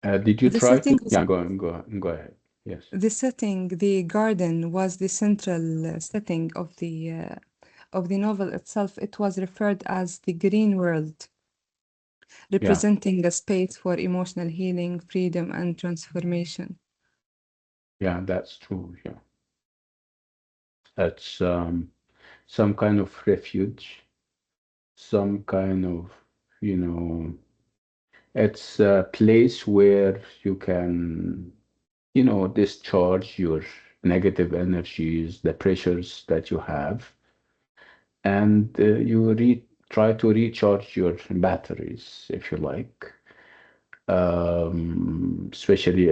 Did you The try setting, to? Yeah, go ahead. Yes. the garden was the central setting of the novel itself. It was referred as the green world, Yeah, representing a space for emotional healing, freedom, and transformation. yeah, that's true. Yeah, that's some kind of refuge, some kind of, you know, it's a place where you can, discharge your negative energies, the pressures that you have, and you try to recharge your batteries, if you like. Especially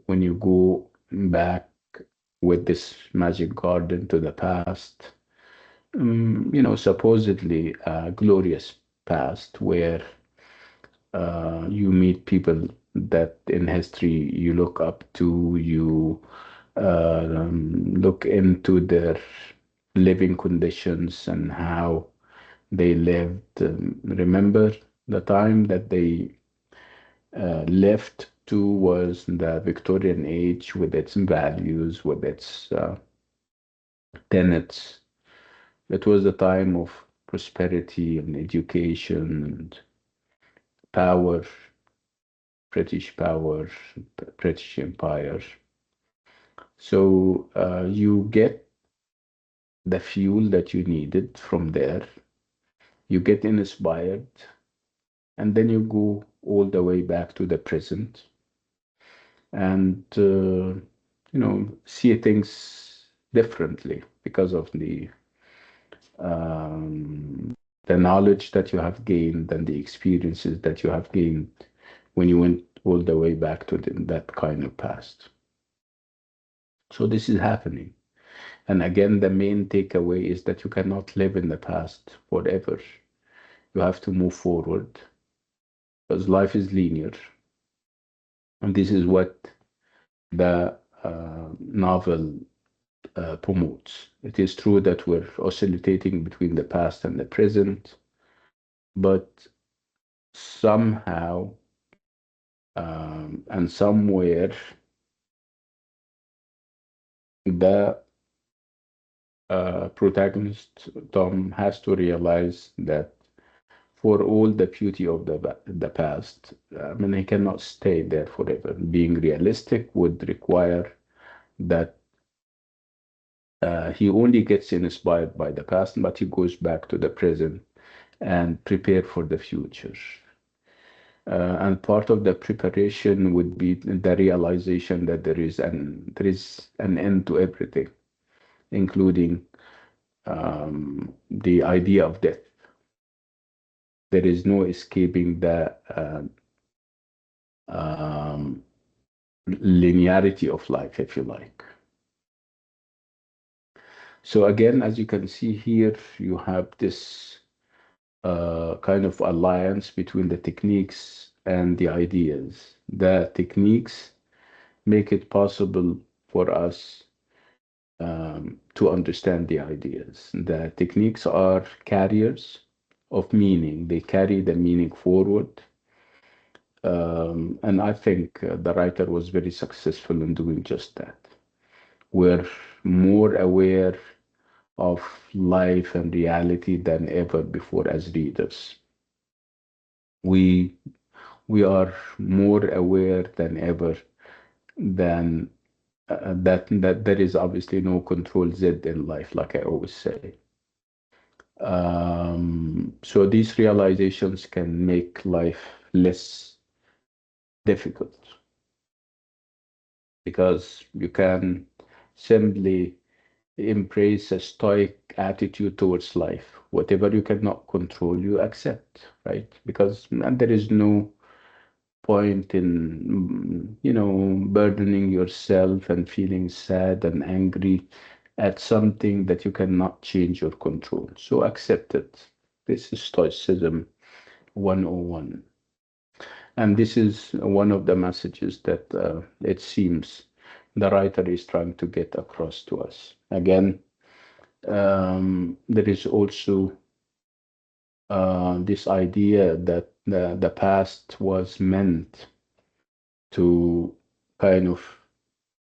when you go back with this magic garden to the past, supposedly a glorious past where you meet people that in history you look up to, you look into their living conditions and how they lived. Remember the time that they left to was the Victorian age with its values, with its tenets. It was a time of prosperity and education and power, British power, British Empire. So you get the fuel that you needed from there. You get inspired, and then you go all the way back to the present and see things differently because of um, the knowledge that you have gained and the experiences that you have gained when you went all the way back to that kind of past. So this is happening. And again, the main takeaway is that you cannot live in the past forever. You have to move forward because life is linear. And this is what the novel promotes. It is true that we're oscillating between the past and the present, but somehow and somewhere, the protagonist Tom has to realize that for all the beauty of the past, I mean, he cannot stay there forever. Being realistic would require that he only gets inspired by the past, but he goes back to the present and prepare for the future. And part of the preparation would be the realization that there is an end to everything, including the idea of death. There is no escaping the um, linearity of life, if you like. So again, as you can see here, you have this kind of alliance between the techniques and the ideas. The techniques make it possible for us to understand the ideas. The techniques are carriers of meaning. They carry the meaning forward. And I think the writer was very successful in doing just that. We're more aware of life and reality than ever before as readers. We we are more aware than ever than that there is obviously no control Z in life, like I always say. So these realizations can make life less difficult because you can simply embrace a stoic attitude towards life. Whatever you cannot control, you accept, right? Because and there is no point in, burdening yourself and feeling sad and angry at something that you cannot change or control. So accept it. This is Stoicism 101. And this is one of the messages that it seems the writer is trying to get across to us. Again, there is also this idea that the past was meant to kind of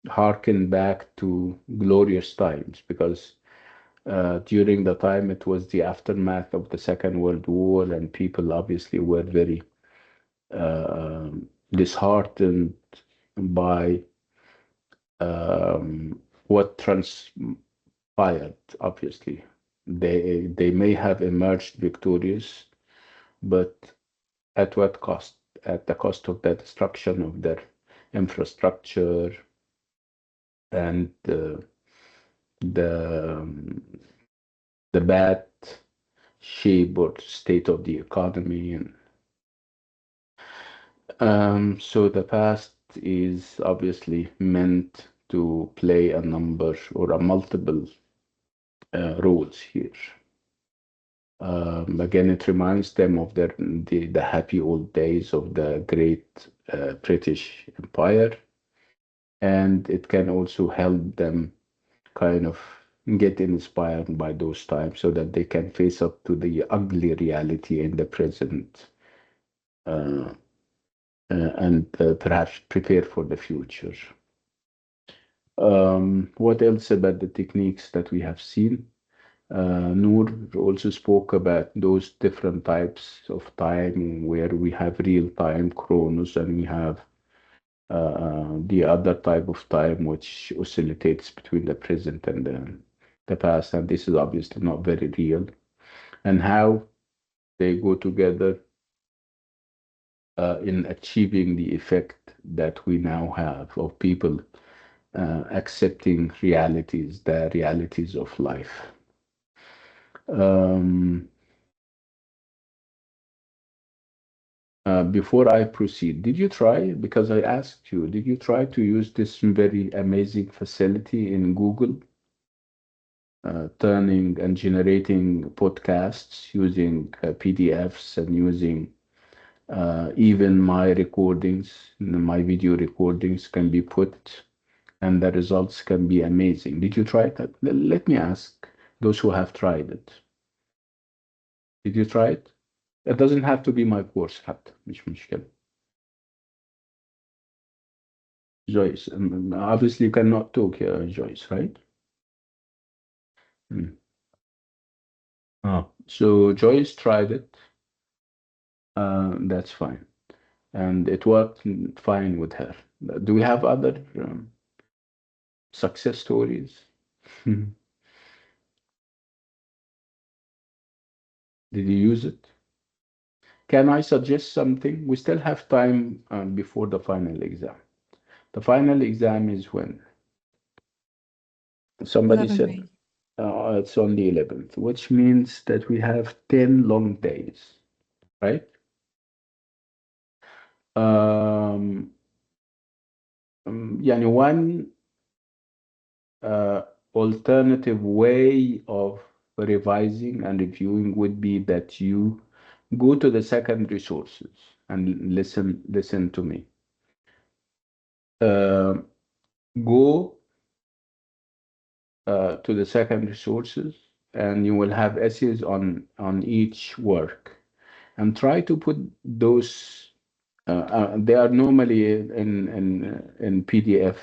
harken back to glorious times because during the time it was the aftermath of the Second World War, and people obviously were very disheartened by what transpired. Obviously, they may have emerged victorious, but at what cost? At the cost of the destruction of their infrastructure and the the bad shape or state of the economy. And so the past is obviously meant to play a number or a multiple roles here. Again, it reminds them of the happy old days of the great British Empire, and it can also help them kind of get inspired by those times so that they can face up to the ugly reality in the present, uh, and perhaps prepare for the future. What else about the techniques that we have seen? Noor also spoke about those different types of time where we have real time chronos and we have the other type of time which oscillates between the present and the past. And this is obviously not very real. And how they go together in achieving the effect that we now have of people accepting realities, the realities of life. Um, Before I proceed, did you try, because I asked you, did you try to use this very amazing facility in Google, turning and generating podcasts using PDFs and using even my recordings, my video recordings can be put and the results can be amazing. Did you try that? Let me ask those who have tried it. Did you try it? It doesn't have to be my course حتى مش مشكلة. Joyce, obviously you cannot talk here, Joyce, right? Hmm. So Joyce tried it. That's fine. And it worked fine with her. Do we have other success stories? Did you use it? Can I suggest something? We still have time before the final exam. The final exam is when? Somebody 11 said May. it's on the 11th, which means that we have 10 long days, right? Um, يعني one uh, alternative way of revising and reviewing would be that you go to the secondary sources and listen to me. Uh, Go to the secondary sources and you will have essays on each work and try to put those they are normally in PDF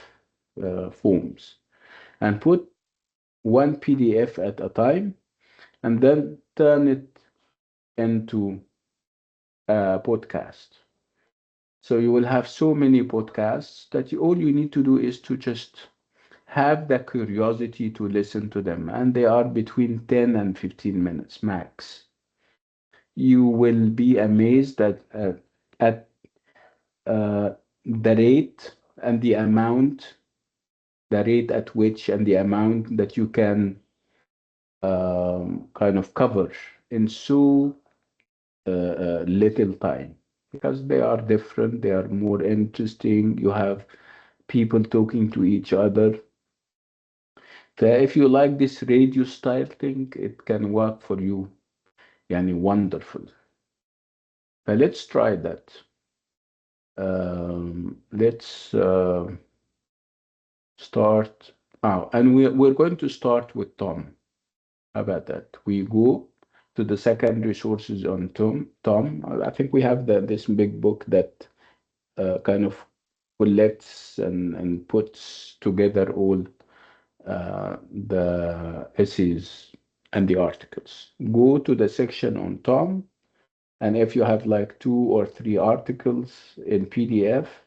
forms and put one PDF at a time and then turn it into a podcast. So you will have so many podcasts that all you need to do is to just have the curiosity to listen to them, and they are between 10 and 15 minutes max. You will be amazed at the rate and the amount, the rate at which and the amount that you can kind of cover in so little time because they are different, they are more interesting. You have people talking to each other. So if you like this radio style thing, it can work for you. Yani wonderful. But let's try that. Let's start. Oh, and we're going to start with Tom. How about that? We go to the secondary sources on Tom. I think we have this big book that kind of collects and puts together all the essays and the articles. Go to the section on Tom, and if you have like two or three articles in PDF,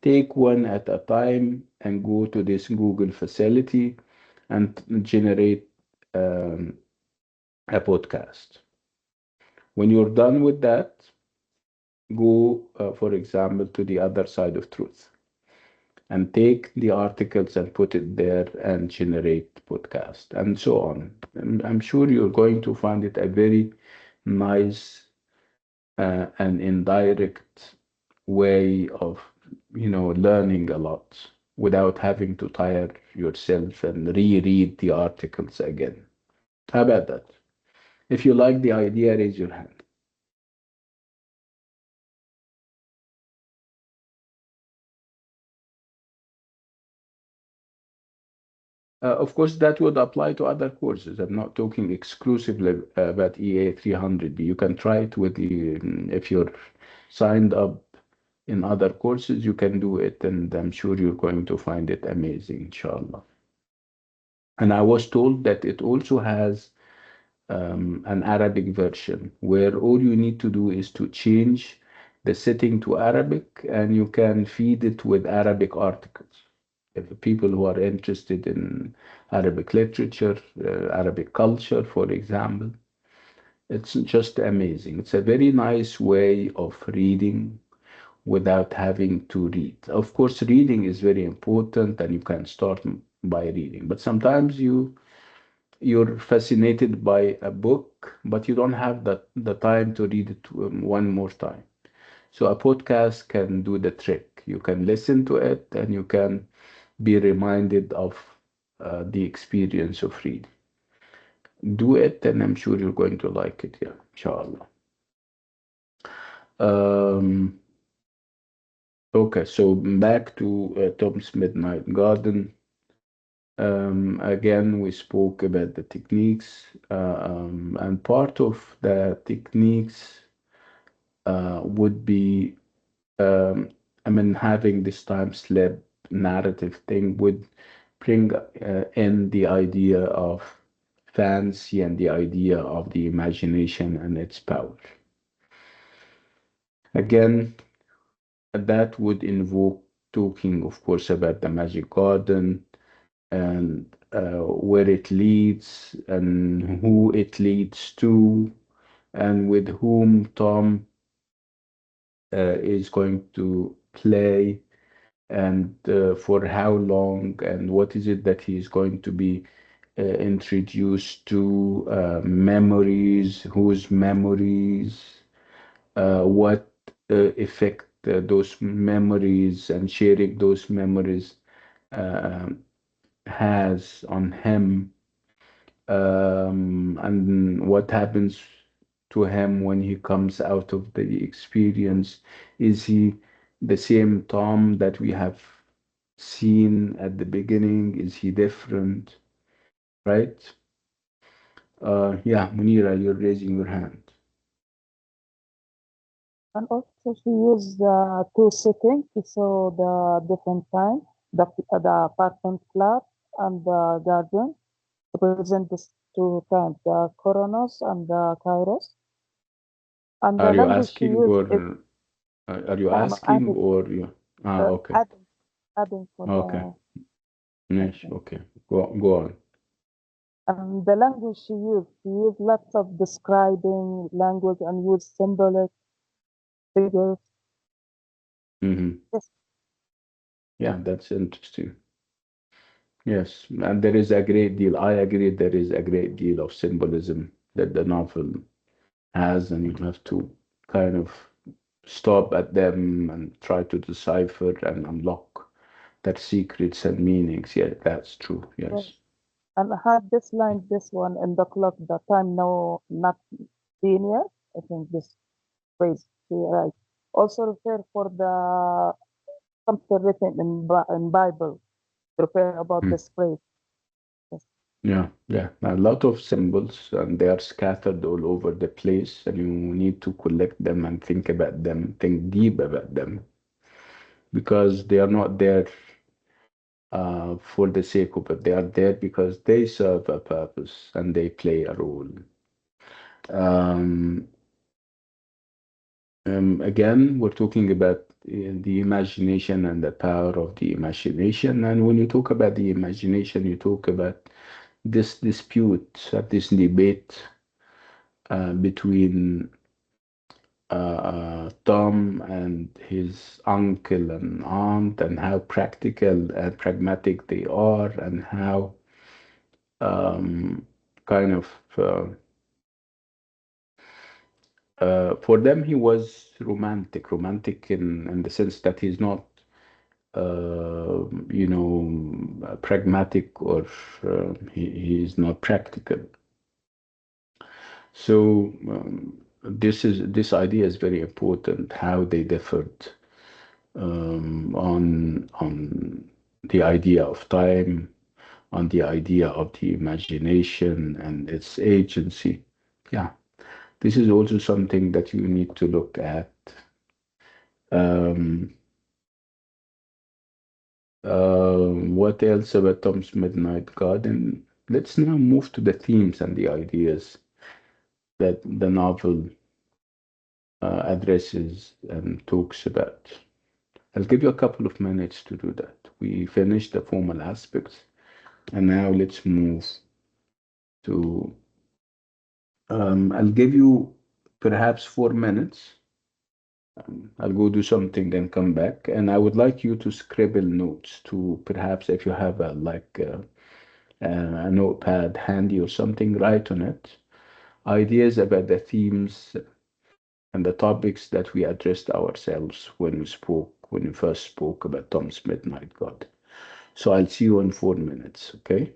take one at a time and go to this Google facility and generate um, a podcast. When you're done with that, go, for example, to the other side of truth and take the articles and put it there and generate podcast and so on. I'm sure you're going to find it a very nice and indirect way of, learning a lot without having to tire yourself and reread the articles again. How about that? If you like the idea, raise your hand. Of course, that would apply to other courses. I'm not talking exclusively about EA300B. You can try it with the, if you're signed up in other courses, you can do it, and I'm sure you're going to find it amazing, inshallah. And I was told that it also has an Arabic version where all you need to do is to change the setting to Arabic and you can feed it with Arabic articles. If people who are interested in Arabic literature, Arabic culture, for example, it's just amazing. It's a very nice way of reading without having to read. Of course, reading is very important and you can start by reading, but sometimes you're fascinated by a book, but you don't have the time to read it one more time. So a podcast can do the trick. You can listen to it and you can be reminded of the experience of reading. Do it, and I'm sure you're going to like it. Yeah, inshallah. Um, okay, so back to Tom's Midnight Garden. Again, we spoke about the techniques, and part of the techniques would be, I mean, having this time slip narrative thing would bring in the idea of fancy and the idea of the imagination and its power. Again, that would invoke talking, of course, about the magic garden and where it leads and who it leads to and with whom Tom is going to play and for how long and what is it that he's going to be introduced to, memories, whose memories, what effect those memories and sharing those memories uh, has on him, and what happens to him when he comes out of the experience. Is he the same Tom that we have seen at the beginning? Is he different? Right? Yeah, Munira, you're raising your hand. And also she used two settings to show the different time, the apartment flat and the garden, to present these two times, the Coronos and the Kairos. And the Are you language she asking used is or adding, you? Okay. adding, adding for Okay. the Nice. okay. Okay. Go on. And the language she used lots of describing language and used symbolic figures. Hmm. Yes, Yeah, that's interesting. Yes, and there is a great deal. I agree. There is a great deal of symbolism that the novel has, and you have to kind of stop at them and try to decipher and unlock their secrets and meanings. Yeah, that's true. yes. Yes. And I had this line, this one in the clock, the time now not linear. I think this phrase here, right. Also refer for the something written in Bible, refer about Mm. this phrase. Yes, Yeah, yeah. A lot of symbols, and they are scattered all over the place, and you need to collect them and think about them, think deep about them. because they are not there for the sake of it. They are there because they serve a purpose and they play a role. Um, Again, we're talking about the imagination and the power of the imagination. And when you talk about the imagination, you talk about this dispute, this debate between Tom and his uncle and aunt, and how practical and pragmatic they are, and how um, kind of for them he was romantic in the sense that he's not pragmatic, or he's not practical. So this idea is very important, how they differed on the idea of time, on the idea of the imagination and its agency. Yeah, this is also something that you need to look at. Um, what else about Tom's Midnight Garden? Let's now move to the themes and the ideas that the novel addresses and talks about. I'll give you a couple of minutes to do that. We finished the formal aspects, and now let's move to. I'll give you perhaps 4 minutes. I'll go do something and come back, and I would like you to scribble notes to perhaps if you have a notepad handy or something, write on it ideas about the themes and the topics that we addressed ourselves when we first spoke about Tom's Midnight God. So I'll see you in 4 minutes, okay?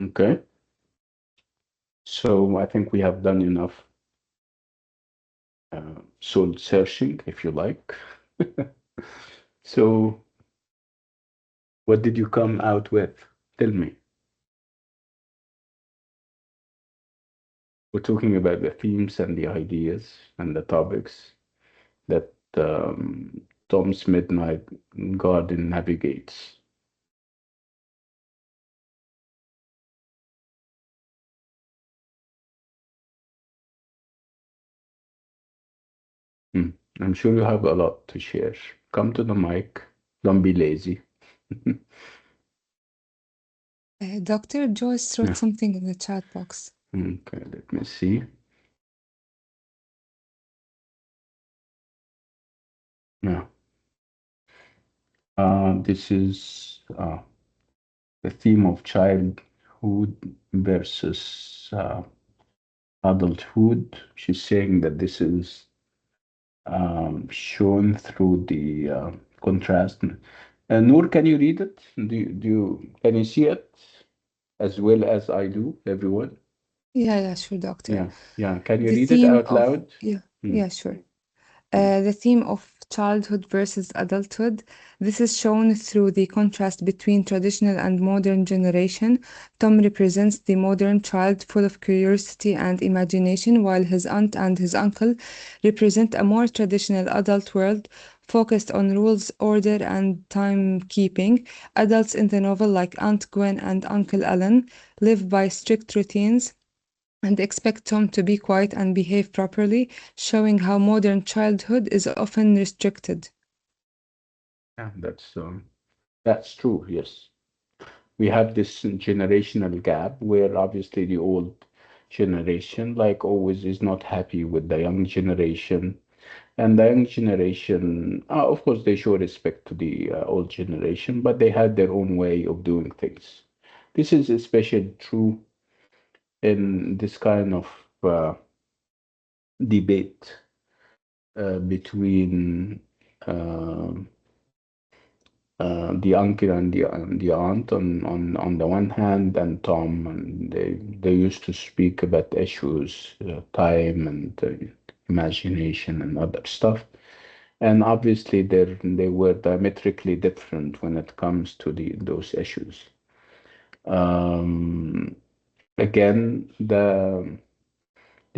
Okay. So I think we have done enough soul searching, if you like. So what did you come out with? Tell me. We're talking about the themes and the ideas and the topics that Tom's Midnight Garden navigates. Hmm. I'm sure you have a lot to share. Come to the mic. Don't be lazy. Dr. Joyce wrote Yeah. something in the chat box. Okay, let me see. Yeah. This is the theme of childhood versus adulthood. She's saying that this is shown through the contrast. Noor, can you read it? Can you see it as well as I do, everyone? Yeah, sure, doctor. Yeah, yeah. Can you The read it theme out of, loud? yeah, Hmm, yeah, sure. hmm. The theme of childhood versus adulthood. This is shown through the contrast between traditional and modern generation. Tom represents the modern child full of curiosity and imagination, while his aunt and his uncle represent a more traditional adult world focused on rules, order, and timekeeping. Adults in the novel, like Aunt Gwen and Uncle Alan, live by strict routines and expect Tom to be quiet and behave properly, showing how modern childhood is often restricted. Yeah, that's true. Yes, we have this generational gap where obviously the old generation, like always, is not happy with the young generation. And the young generation, of course, they show respect to the old generation, but they had their own way of doing things. This is especially true in this kind of uh, debate between uh, the uncle and the aunt on the one hand, and Tom, and they used to speak about issues, time and imagination and other stuff. And obviously, they were diametrically different when it comes to those issues. Um, Again, the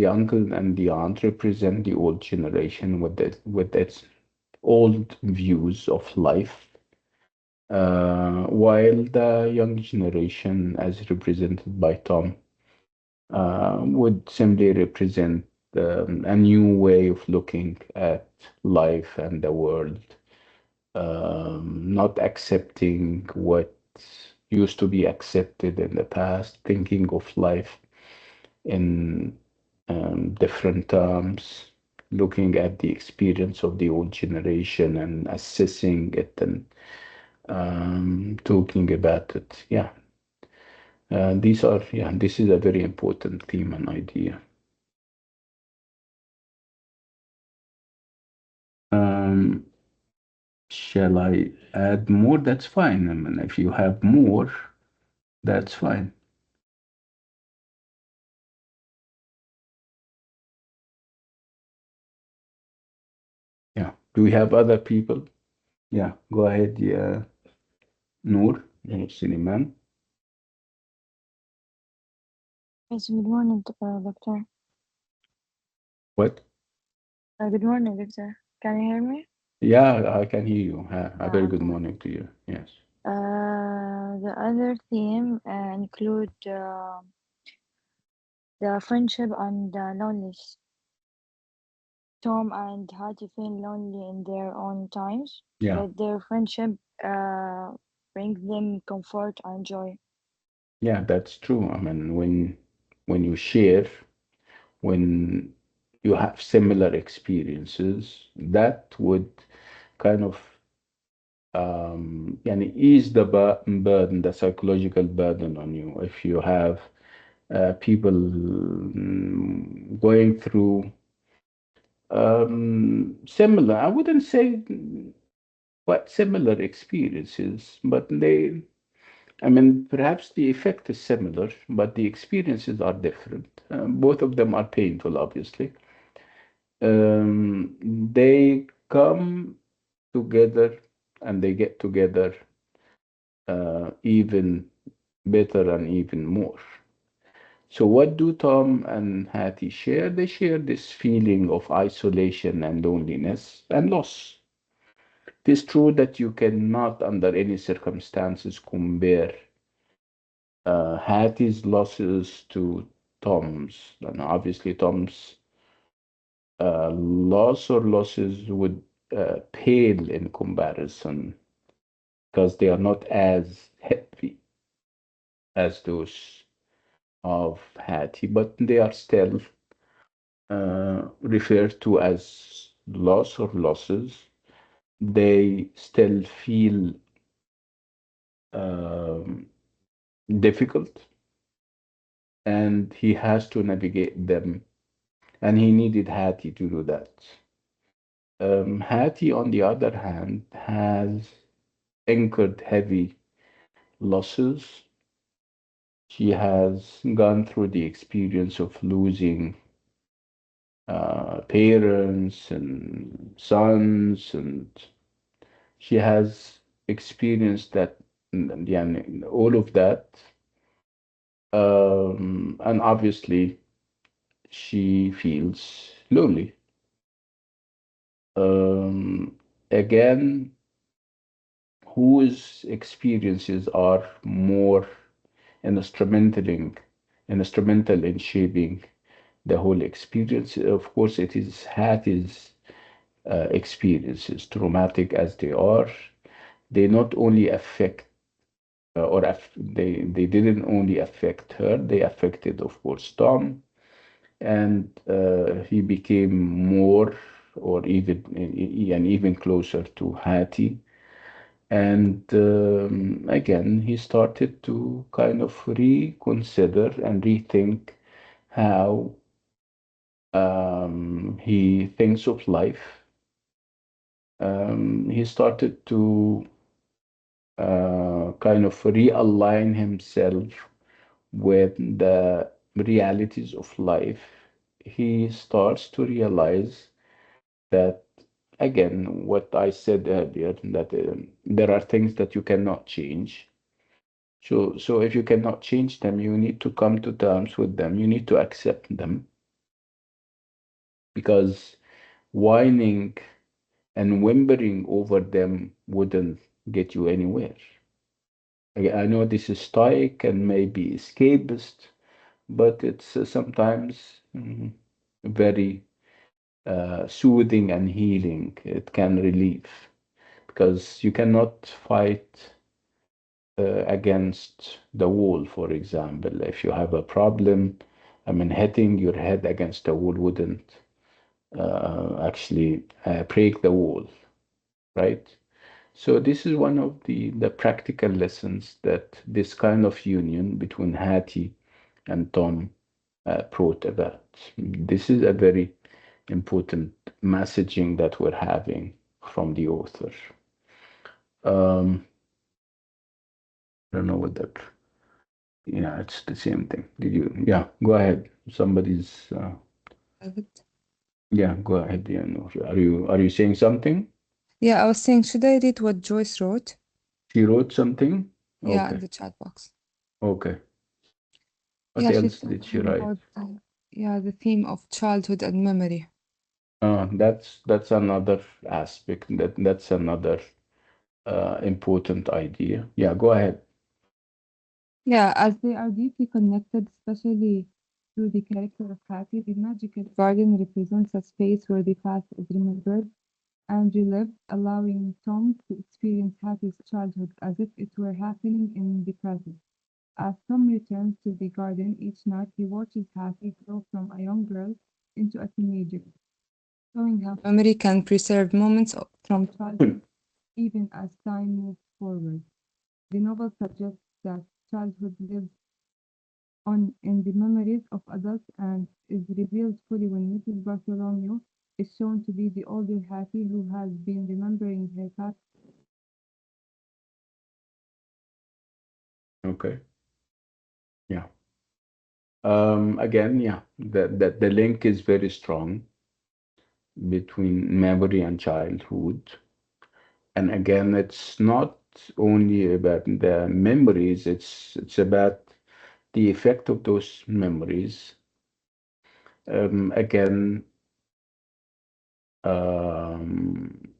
uncle and the aunt represent the old generation with its old views of life, while the young generation, as represented by Tom, would simply represent a new way of looking at life and the world, not accepting what used to be accepted in the past, thinking of life in different terms, looking at the experience of the old generation and assessing it and talking about it. Yeah, this is a very important theme and idea. Um, shall I add more? That's fine. I mean, if you have more, that's fine. Yeah. Do we have other people? Yeah, go ahead. Yeah, Noor, Suleiman. Yes, good morning, doctor. What? Good morning, doctor. Can you hear me? Yeah, I can hear you. A very good Okay. morning to you. Yes. The other theme include the friendship and loneliness. Tom and Hattie feel lonely in their own times, Yeah. but their friendship uh, brings them comfort and joy. Yeah, that's true. I mean, when you share, when you have similar experiences, that would kind of yani ease the burden, the psychological burden on you. If you have people going through similar, I wouldn't say quite similar experiences, but they I mean, perhaps the effect is similar, but the experiences are different. Both of them are painful, obviously. They come together and they get together even better and even more. So, what do Tom and Hattie share? They share this feeling of isolation and loneliness and loss. It is true that you cannot, under any circumstances, compare Hattie's losses to Tom's. And obviously, Tom's loss or losses would pale in comparison because they are not as heavy as those of Hattie, but they are still referred to as loss or losses. They still feel um, difficult, and he has to navigate them, and he needed Hattie to do that. Hattie, on the other hand, has incurred heavy losses. She has gone through the experience of losing parents and sons, and she has experienced that, yeah, all of that. And obviously, she feels lonely. Um, Again, whose experiences are more instrumental in shaping the whole experience? Of course, it is Hattie's experiences, traumatic as they are. They not only affect they didn't only affect her, they affected, of course, Tom, and he became more or even closer to Hattie. And again, he started to kind of reconsider and rethink how he thinks of life. He started to kind of realign himself with the realities of life. He starts to realize that, again, what I said earlier, that there are things that you cannot change. So if you cannot change them, you need to come to terms with them. You need to accept them because whining and whimpering over them wouldn't get you anywhere. I know this is stoic and maybe escapist, but it's sometimes very soothing and healing. It can relieve because you cannot fight against the wall, for example. If you have a problem, I mean, hitting your head against the wall wouldn't actually break the wall, right? So this is one of the practical lessons that this kind of union between Hattie and Tom brought about. This is a very important messaging that we're having from the author. Um, I don't know what that. Yeah, it's the same thing. Did you? Yeah, go ahead. Somebody's. Yeah, go ahead. Yeah, no. Are you saying something? Yeah, I was saying, should I read what Joyce wrote? She wrote something. Yeah, in Okay. the chat box. Okay. What Yeah, she's else did she talking write? about yeah, the theme of childhood and memory. That's another aspect. That's another important idea. Yeah, go ahead. Yeah, as they are deeply connected, especially through the character of Hattie, the magical garden represents a space where the past is remembered and relived, allowing Tom to experience Hattie's childhood as if it were happening in the present. As Tom returns to the garden each night, he watches Hattie grow from a young girl into a teenager, showing how memory can preserve moments from childhood even as time moves forward. The novel suggests that childhood lives on in the memories of adults and is revealed fully when Mrs. Bartholomew is shown to be the older Hattie who has been remembering her past Okay. Yeah. Again, yeah, the link is very strong between memory and childhood. And again, it's not only about the memories, it's about the effect of those memories. Again,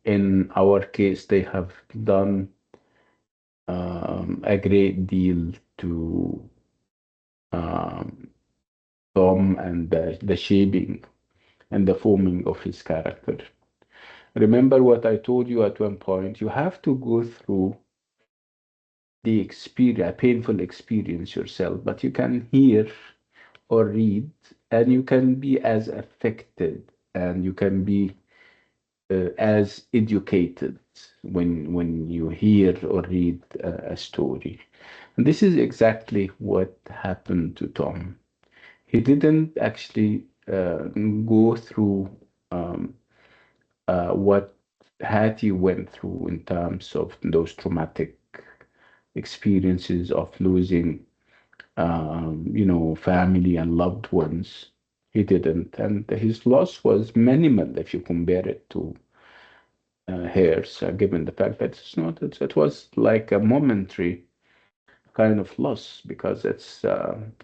in our case, they have done a great deal to um, Tom and the shaping and the forming of his character. Remember what I told you at one point, you have to go through the experience, a painful experience yourself, but you can hear or read, and you can be as affected, and you can be as educated when you hear or read a story. And this is exactly what happened to Tom. He didn't actually go through um, what Hattie went through in terms of those traumatic experiences of losing, family and loved ones. He didn't, and his loss was minimal if you compare it to hers, given the fact that it was like a momentary kind of loss because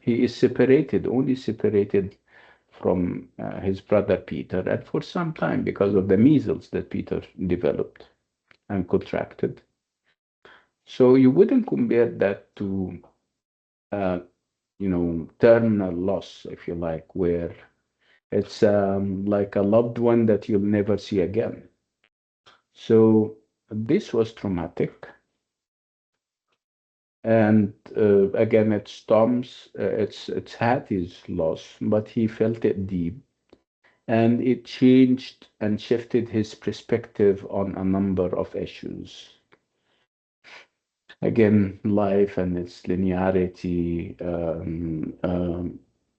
he is separated, only separated from his brother Peter, and for some time because of the measles that Peter developed and contracted. So you wouldn't compare that to, uh, terminal loss, if you like, where it's like a loved one that you'll never see again. So this was traumatic. And again, it's Hattie's loss, but he felt it deep, and it changed and shifted his perspective on a number of issues. Again, life and its linearity.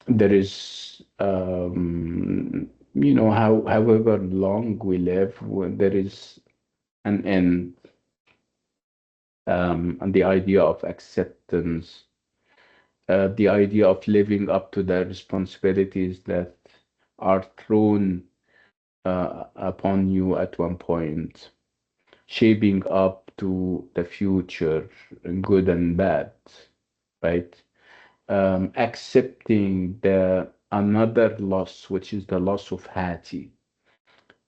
There is, however long we live, there is an end, and the idea of acceptance, the idea of living up to the responsibilities that are thrown upon you at one point, shaping up to the future, good and bad, right? Accepting the another loss, which is the loss of Hattie.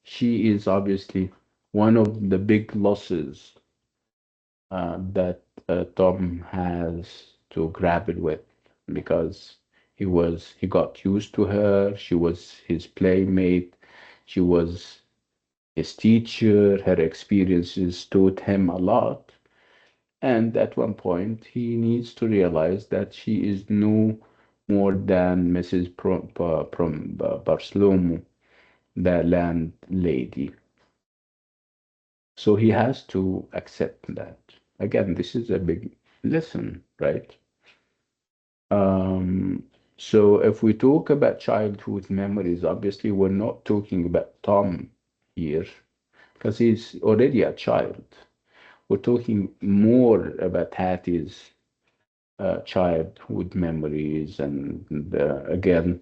She is obviously one of the big losses that Tom has to grapple with because he got used to her. She was his playmate. She was his teacher. Her experiences taught him a lot. And at one point, he needs to realize that she is no more than Mrs. From Barcelona, the landlady. So he has to accept that. Again, this is a big lesson, right? Um, so if we talk about childhood memories, obviously we're not talking about Tom here because he's already a child. We're talking more about Hattie's childhood memories and again,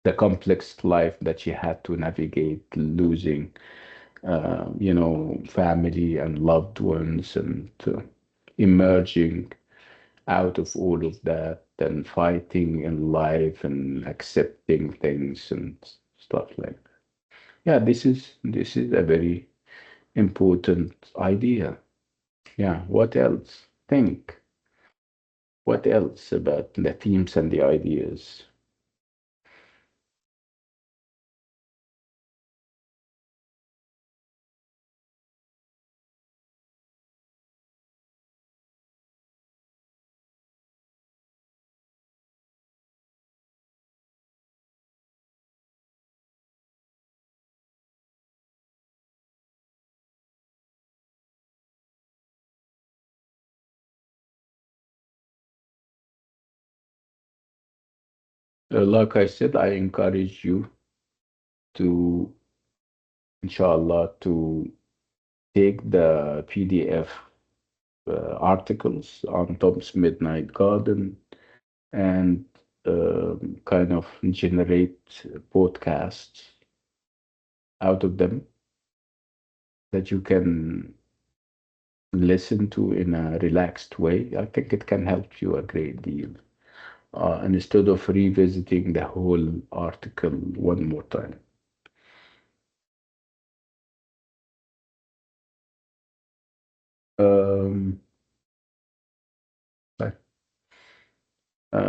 the complex life that she had to navigate, losing, family and loved ones and emerging out of all of that and fighting in life and accepting things and stuff like that. Yeah, this is a very important idea. Yeah, what else? Think. What else about the themes and the ideas? Like I said, I encourage you to, inshallah, to take the PDF articles on Tom's Midnight Garden and kind of generate podcasts out of them that you can listen to in a relaxed way. I think it can help you a great deal. And instead of revisiting the whole article one more time. Um,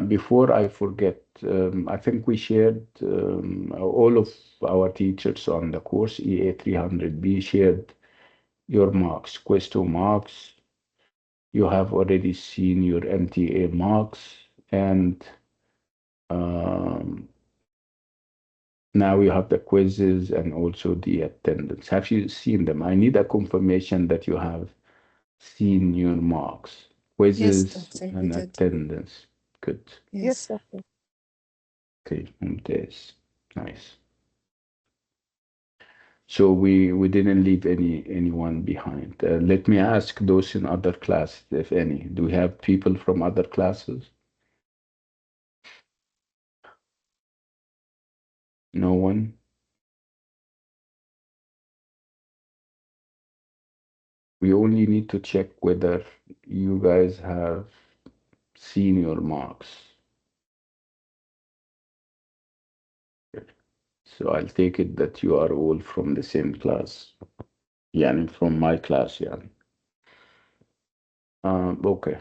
Before I forget, I think we shared all of our teachers on the course EA300B shared your marks, quiz 2 marks. You have already seen your MTA marks, and um, now you have the quizzes and also the attendance. Have you seen them? I need a confirmation that you have seen your marks, Yes, quizzes, doctor, we and did. attendance. Good. Yes, Yes. doctor. Okay, ممتاز. Nice. So we didn't leave anyone behind. Let me ask those in other classes, if any. Do we have people from other classes? No one? We only need to check whether you guys have seen your marks. So I'll take it that you are all from the same class. يعني from my class يعني. Okay.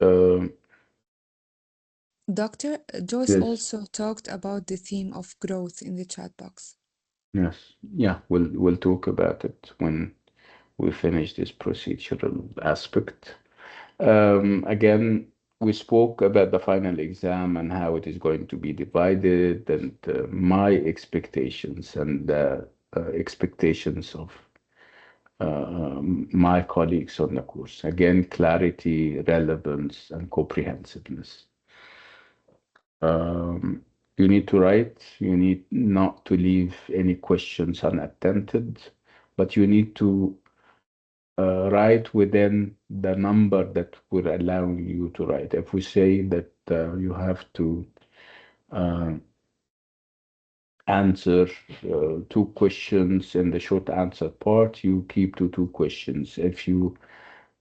Um, Doctor, Joyce yes, also talked about the theme of growth in the chat box. yes. Yeah, we'll talk about it when we finish this procedural aspect. Again, we spoke about the final exam and how it is going to be divided, and my expectations and the expectations of my colleagues on the course. Again, clarity, relevance, and comprehensiveness. Um, you need to write, you need not to leave any questions unattended, but you need to write within the number that will allow you to write. If we say that you have to uh, answer two questions in the short answer part, you keep to two questions. If you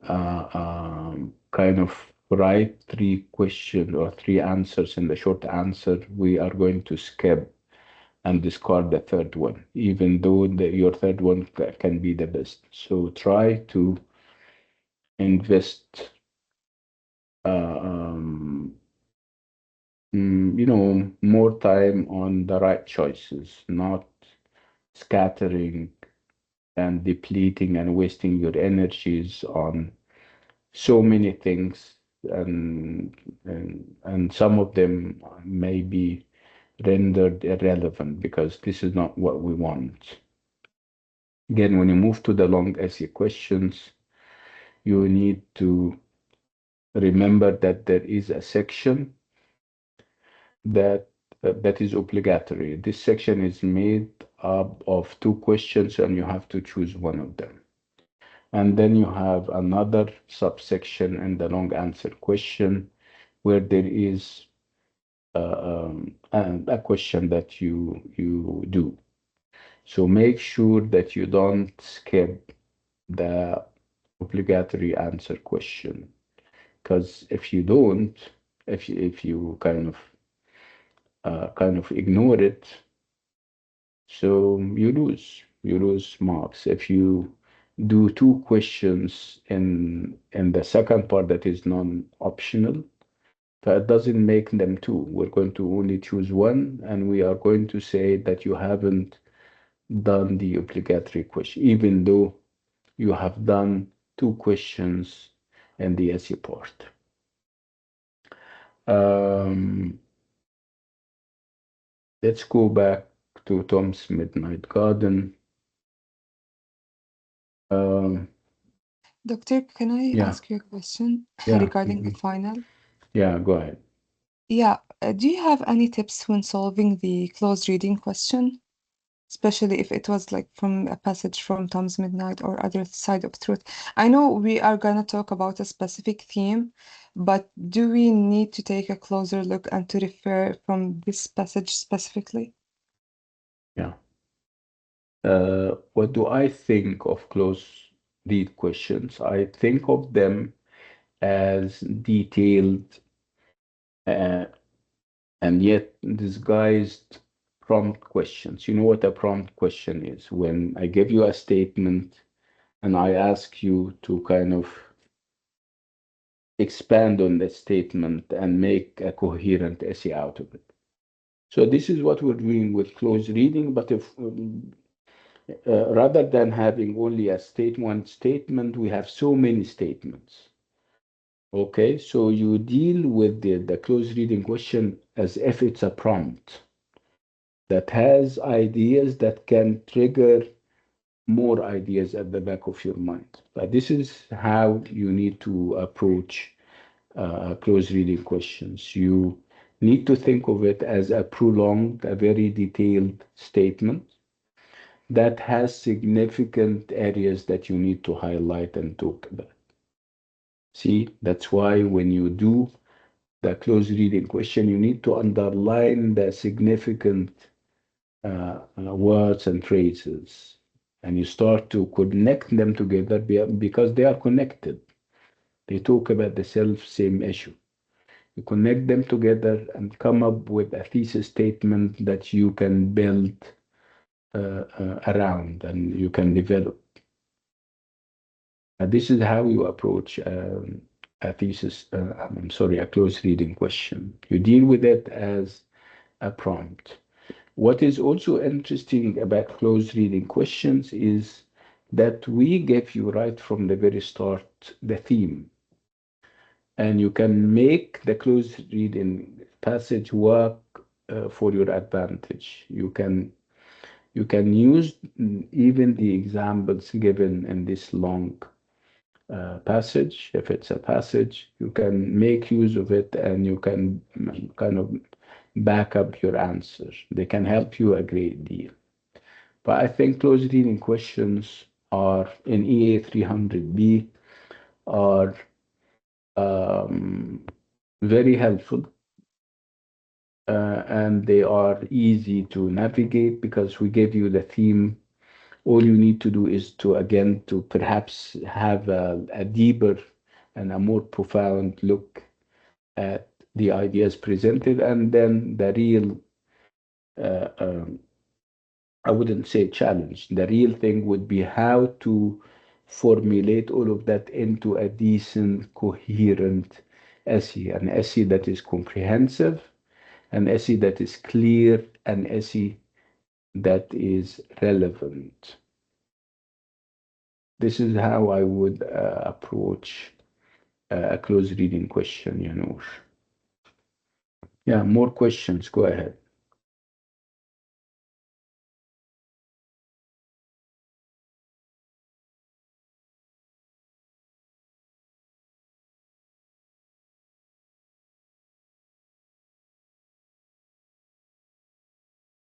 kind of write three questions or three answers in the short answer, we are going to skip and discard the third one, even though your third one can be the best. So try to invest, um, more time on the right choices, not scattering and depleting and wasting your energies on so many things, and some of them may be rendered irrelevant because this is not what we want. Again, when you move to the long essay questions, you need to remember that there is a section that that is obligatory. This section is made up of two questions, and you have to choose one of them. And then you have another subsection in the long answer question where there is a question that you do. So make sure that you don't skip the obligatory answer question, because if you don't, if you kind of ignore it, so you lose marks. If you do two questions in the second part that is non-optional, that doesn't make them two. We're going to only choose one, and we are going to say that you haven't done the obligatory question, even though you have done two questions in the essay part. Um, let's go back to Tom's Midnight Garden. Um, Doctor, can I yeah, ask you a question yeah, regarding the final? yeah, go ahead. Yeah, do you have any tips when solving the closed reading question? especially if it was like from a passage from Tom's Midnight or Other Side of Truth. I know we are gonna talk about a specific theme, but do we need to take a closer look and to refer from this passage specifically? Yeah. What do I think of close read questions? I think of them as detailed uh, and yet disguised prompt questions. You know what a prompt question is? When I give you a statement and I ask you to kind of expand on the statement and make a coherent essay out of it. So this is what we're doing with close reading, but if rather than having only one statement, we have so many statements. Okay, so you deal with the close reading question as if it's a prompt that has ideas that can trigger more ideas at the back of your mind. But this is how you need to approach close reading questions. You need to think of it as a prolonged, a very detailed statement that has significant areas that you need to highlight and talk about. See, that's why when you do the close reading question, you need to underline the significant words and phrases, and you start to connect them together because they are connected. They talk about the same issue. You connect them together and come up with a thesis statement that you can build around and you can develop. This is how you approach a thesis, I'm sorry, a close reading question. You deal with it as a prompt. What is also interesting about close reading questions is that we give you right from the very start the theme, and you can make the close reading passage work for your advantage. You can use even the examples given in this long passage. If it's a passage, you can make use of it and you can kind of back up your answer. They can help you a great deal. But I think close reading questions are in EA300B are um, very helpful and they are easy to navigate because we give you the theme. All you need to do is to again to perhaps have a deeper and a more profound look at the ideas presented, and then the real uh, um, I wouldn't say challenge. The real thing would be how to formulate all of that into a decent, coherent essay, an essay that is comprehensive, an essay that is clear, an essay that is relevant. This is how I would approach a close reading question, Yanush. Yeah, more questions. Go ahead.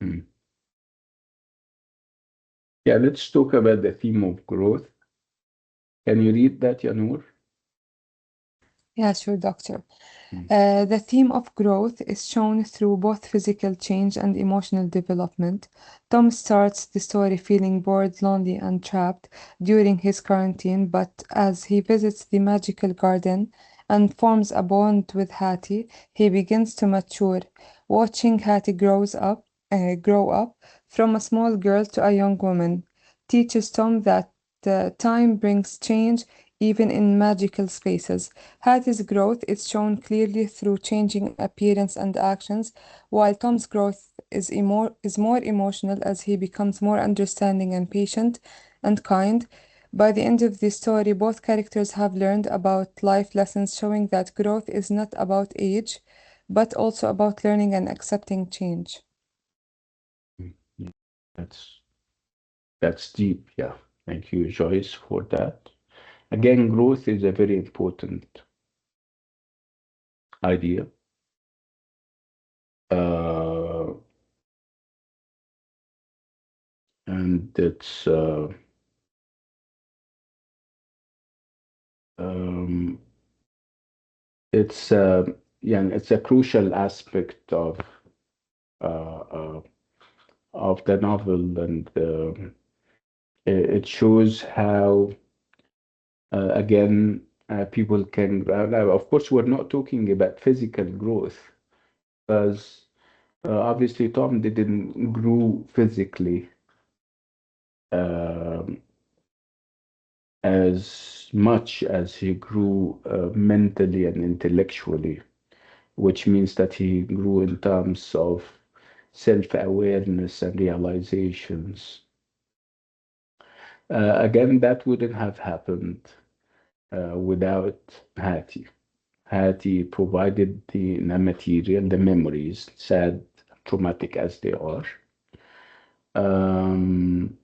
Hmm. Yeah, let's talk about the theme of growth. Can you read that, Yanur? Yeah, sure, doctor. Hmm. The theme of growth is shown through both physical change and emotional development. Tom starts the story feeling bored, lonely, and trapped during his quarantine, but as he visits the magical garden and forms a bond with Hattie, he begins to mature. Watching Hattie grow up from a small girl to a young woman teaches Tom that time brings change even in magical spaces. Hattie's growth is shown clearly through changing appearance and actions, while Tom's growth is more emotional as he becomes more understanding and patient and kind. By the end of the story, both characters have learned about life lessons, showing that growth is not about age, but also about learning and accepting change. Yeah, that's that's deep. Yeah. Thank you, Joyce, for that. Again, growth is a very important idea. Uh, and um, it's yeah, it's a crucial aspect uh, uh, of the novel, and it shows how again people can. Now, of course, we're not talking about physical growth, because obviously Tom didn't grow physically um as much as he grew mentally and intellectually, which means that he grew in terms of self-awareness and realizations. Again, that wouldn't have happened without Hattie. Hattie provided the material, the memories, sad, traumatic as they are. Um,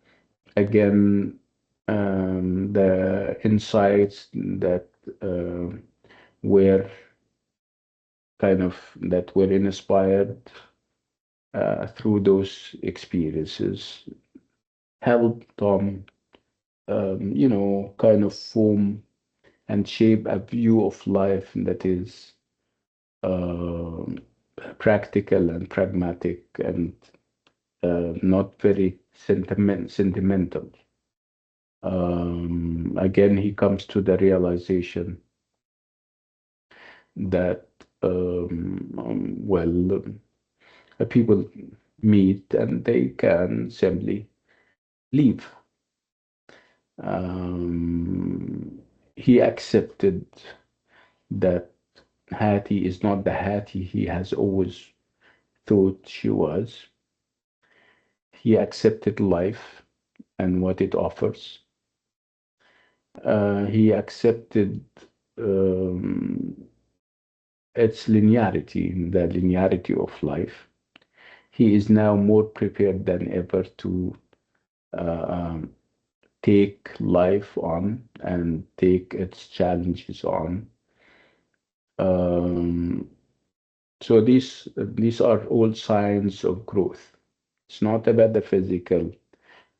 Again, the insights that were that were inspired through those experiences helped Tom, kind of form and shape a view of life that is um practical and pragmatic and not very sentimental. Again, he comes to the realization that well, people meet and they can simply leave. He accepted that Hattie is not the Hattie he has always thought she was. He accepted life and what it offers. He accepted um, its linearity, the linearity of life. He is now more prepared than ever to uh, um, take life on and take its challenges on. Um, so these are all signs of growth. It's not about the physical.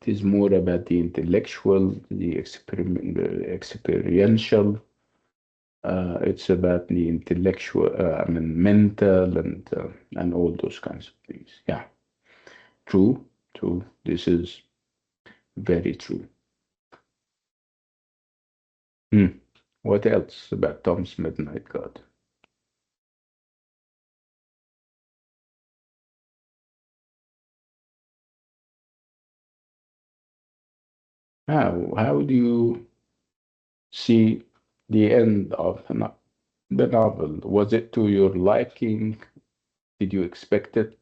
It is more about the intellectual, the experiential. It's about the intellectual, I mean, mental and all those kinds of things. Yeah, true, true. This is very true. Hmm. What else about Tom's Midnight God? How do you see the end of the novel? Was it to your liking? Did you expect it?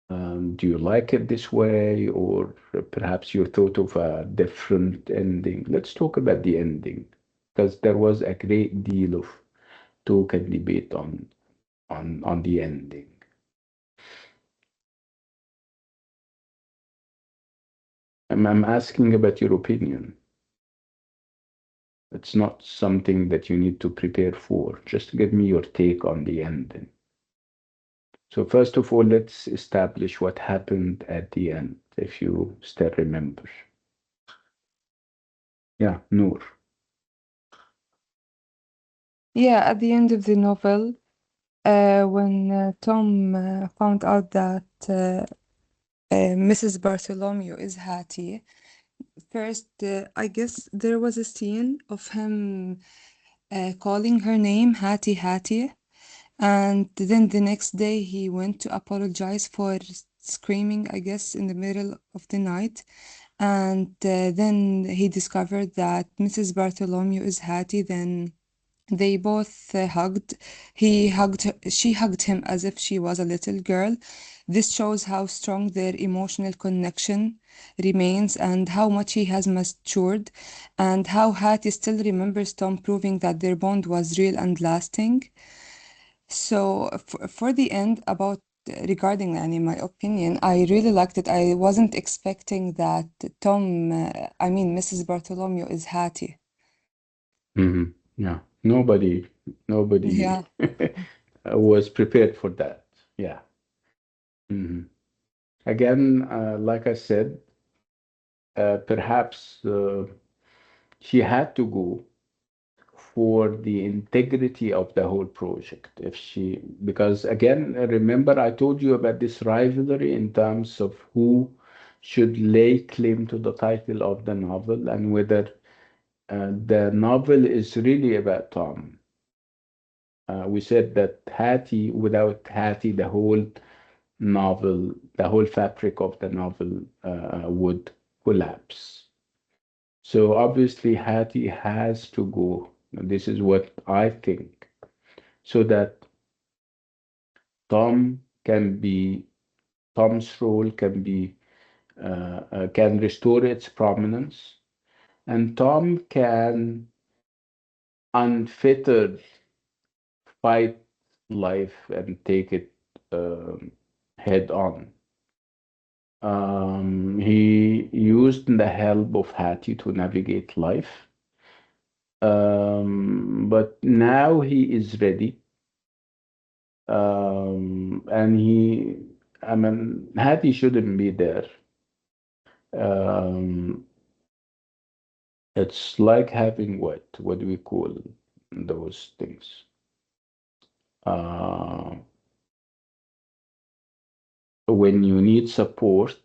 Do you like it this way, or perhaps you thought of a different ending? Let's talk about the ending, because there was a great deal of talk and debate on the ending. I'm asking about your opinion. It's not something that you need to prepare for. Just give me your take on the ending. So first of all, let's establish what happened at the end, if you still remember. Yeah, Noor. Yeah, at the end of the novel, when Tom found out that Mrs. Bartholomew is Hattie, first, I guess there was a scene of him calling her name Hattie Hattie, and then the next day he went to apologize for screaming, I guess, in the middle of the night. And then he discovered that Mrs. Bartholomew is Hattie. Then they both hugged. He hugged her, she hugged him as if she was a little girl. This shows how strong their emotional connection remains and how much he has matured, and how Hattie still remembers Tom, proving that their bond was real and lasting. So for the end, about regarding my opinion, I really liked it. I wasn't expecting that I mean Mrs. Bartholomew is Hattie. Hmm. Yeah, nobody Yeah. was prepared for that. Yeah. Hmm. Again, like I said, perhaps she had to go for the integrity of the whole project. If she, because again, remember I told you about this rivalry in terms of who should lay claim to the title of the novel and whether the novel is really about Tom. We said that Hattie, without Hattie, the whole novel, the whole fabric of the novel would collapse. So obviously, Hattie has to go. This is what I think, so that Tom can be Tom's role can restore its prominence, and Tom can unfettered fight life and take it um, head on. He used the help of Hattie to navigate life, but now he is ready, and I mean, Hattie shouldn't be there. Um, it's like having what do we call those things? Uh, when you need support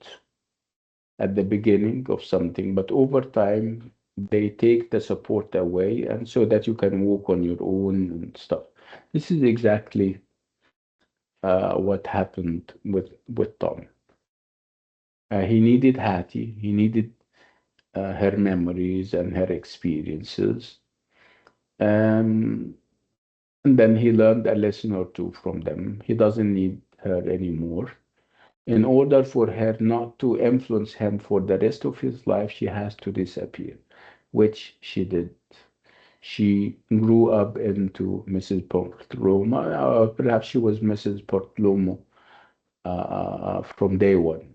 at the beginning of something, but over time they take the support away, and so that you can walk on your own and stuff. This is exactly what happened with Tom. He needed Hattie. He needed her memories and her experiences, um, and then he learned a lesson or two from them. He doesn't need her anymore. In order for her not to influence him for the rest of his life, she has to disappear, which she did. She grew up into Mrs. Portlomo. Perhaps she was Mrs. Portlomo from day one.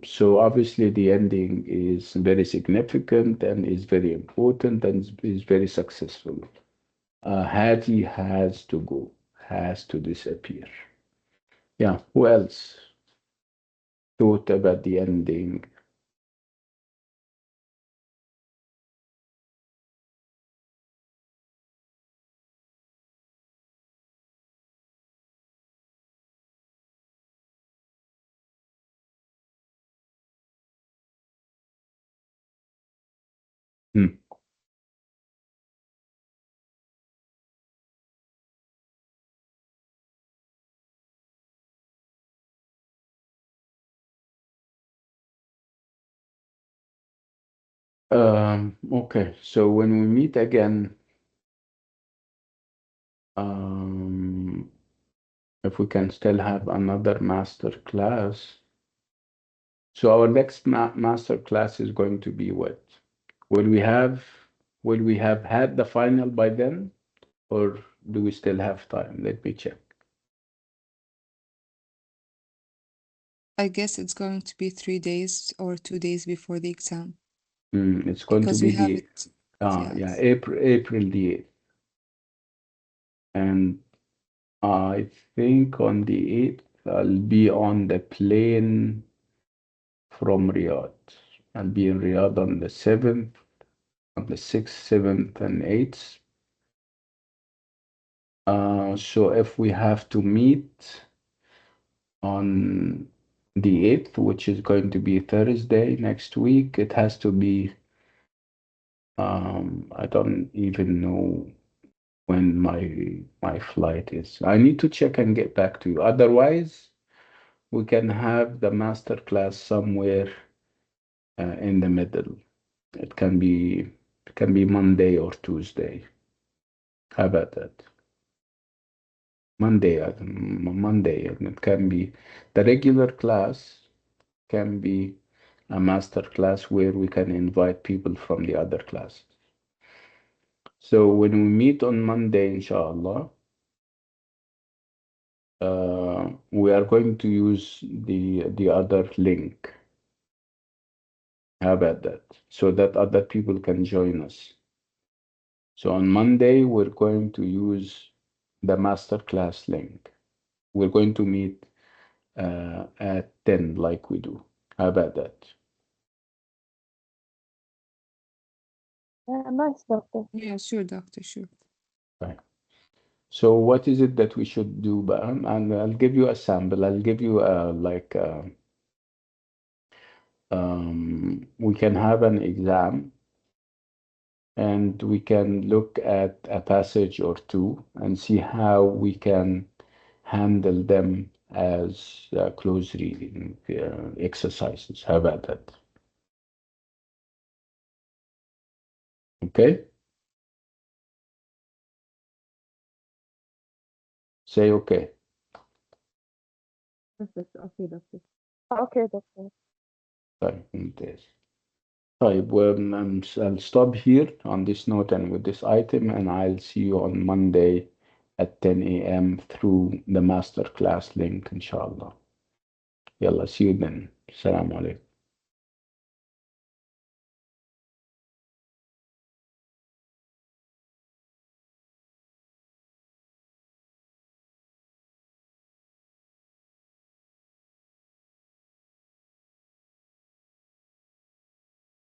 So obviously the ending is very significant and is very important and is very successful. Hattie has to go, has to disappear. Yeah, who else thought about the ending? Hmm. Okay, so when we meet again, um, if we can still have another master class. So our next master class is going to be what? Will we have will we have had the final by then, or do we still have time? Let me check. I guess it's going to be 3 days or 2 days before the exam It's going to because be we have the it. yeah, Yes. April the 8th. And I think on the 8th I'll be on the plane from Riyadh. I'll be in Riyadh on the 7th, on the 6th, 7th, and 8th. So if we have to meet on the 8th, which is going to be Thursday next week, it has to be, I don't even know when my flight is. I need to check and get back to you. Otherwise, we can have the master class somewhere in the middle. It can be Monday or Tuesday. How about that? Monday, and it can be the regular class can be a master class where we can invite people from the other classes. So when we meet on Monday, inshallah, we are going to use the other link. How about that? So that other people can join us. So on Monday, we're going to use the master class link. We're going to meet at 10 like we do. How about that? Nice, doctor. Yeah, sure, doctor, sure. Right. So what is it that we should do? And I'll give you a sample. I'll give you we can have an exam and we can look at a passage or two and see how we can handle them as close reading exercises. How about that? Okay? Say okay. Perfect. Okay, doctor. Okay, doctor. طيب ممتاز. طيب I'll stop here on this note and with this item, and I'll see you on Monday at 10 a.m. through the master class link, inshallah. Yalla, see you then. Assalamu alaikum.